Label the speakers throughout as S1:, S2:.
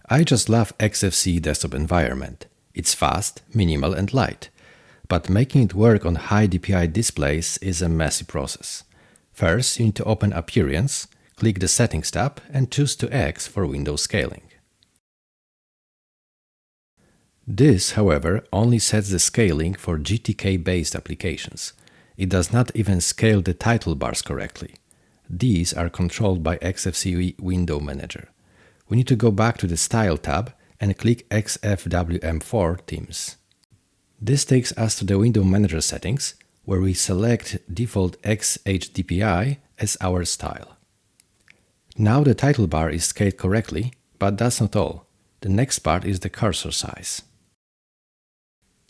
S1: I just love XFCE desktop environment. It's fast, minimal and light. But making it work on high DPI displays is a messy process. First, you need to open Appearance, click the Settings tab and choose 2x for window scaling. This, however, only sets the scaling for GTK-based applications. It does not even scale the title bars correctly. These are controlled by XFCE Window Manager. We need to go back to the Style tab and click XFWM4 Themes. This takes us to the Window Manager settings, where we select default XHDPI as our style. Now the title bar is scaled correctly, but that's not all. The next part is the cursor size.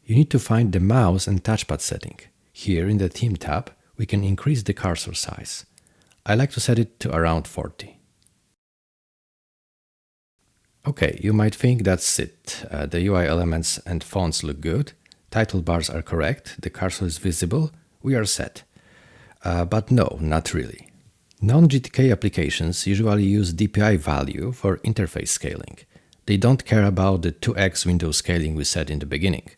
S1: You need to find the mouse and touchpad setting. Here in the Theme tab, we can increase the cursor size. I like to set it to around 40. Okay, you might think that's it. The UI elements and fonts look good. Title bars are correct, the cursor is visible, we are set. But no, not really. Non-GTK applications usually use DPI value for interface scaling. They don't care about the 2x window scaling we set in the beginning.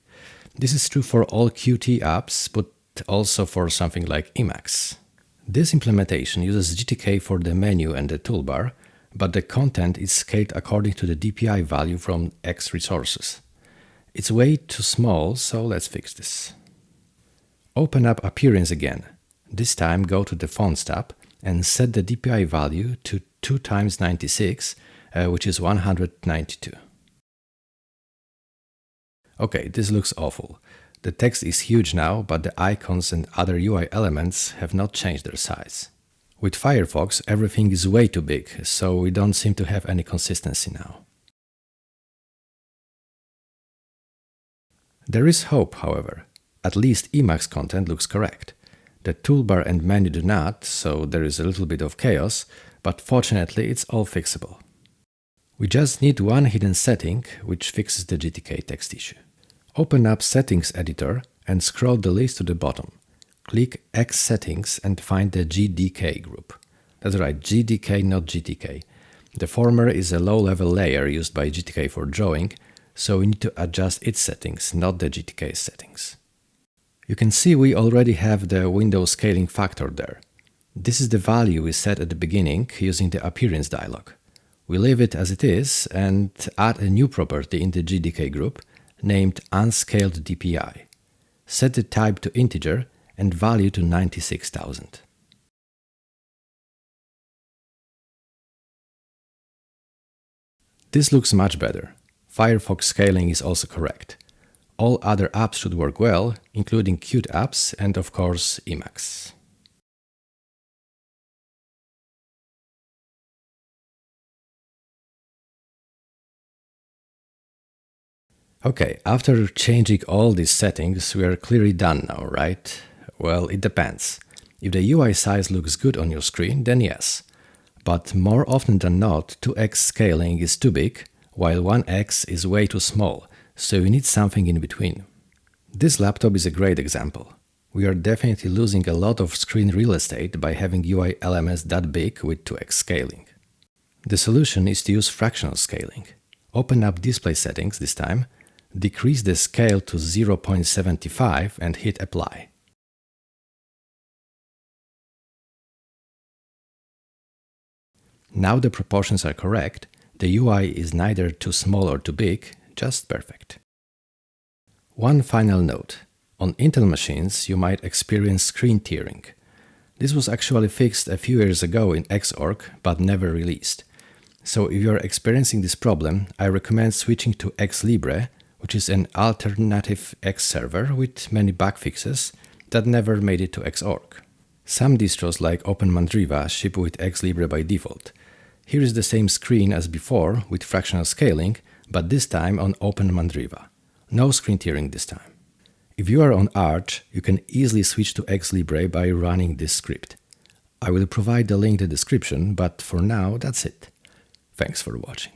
S1: This is true for all Qt apps, but also for something like Emacs. This implementation uses GTK for the menu and the toolbar, but the content is scaled according to the DPI value from X resources. It's way too small, so let's fix this. Open up Appearance again. This time go to the Fonts tab and set the DPI value to 2 × 96, which is 192. Okay, this looks awful. The text is huge now, but the icons and other UI elements have not changed their size. With Firefox, everything is way too big, so we don't seem to have any consistency now. There is hope, however. At least Emacs content looks correct. The toolbar and menu do not, so there is a little bit of chaos, but fortunately it's all fixable. We just need one hidden setting, which fixes the GTK text issue. Open up Settings Editor and scroll the list to the bottom. Click X Settings and find the GDK group. That's right, GDK, not GTK. The former is a low-level layer used by GTK for drawing, so we need to adjust its settings, not the GTK settings. You can see we already have the window scaling factor there. This is the value we set at the beginning using the Appearance dialog. We leave it as it is and add a new property in the GDK group named Unscaled DPI. Set the type to integer and value to 96,000. This looks much better. Firefox scaling is also correct. All other apps should work well, including Qt apps and of course Emacs. Okay, after changing all these settings, we are clearly done now, right? Well, it depends. If the UI size looks good on your screen, then yes. But more often than not, 2x scaling is too big, while 1x is way too small, so you need something in between. This laptop is a great example. We are definitely losing a lot of screen real estate by having UI elements that big with 2x scaling. The solution is to use fractional scaling. Open up Display Settings this time, decrease the scale to 0.75 and hit Apply. Now the proportions are correct, the UI is neither too small or too big, just perfect. One final note. On Intel machines, you might experience screen tearing. This was actually fixed a few years ago in Xorg, but never released. So if you are experiencing this problem, I recommend switching to Xlibre, which is an alternative X server with many bug fixes that never made it to Xorg. Some distros like OpenMandriva ship with Xlibre by default. Here is the same screen as before with fractional scaling, but this time on OpenMandriva. No screen tearing this time. If you are on Arch, you can easily switch to Xlibre by running this script. I will provide the link in the description, but for now that's it. Thanks for watching.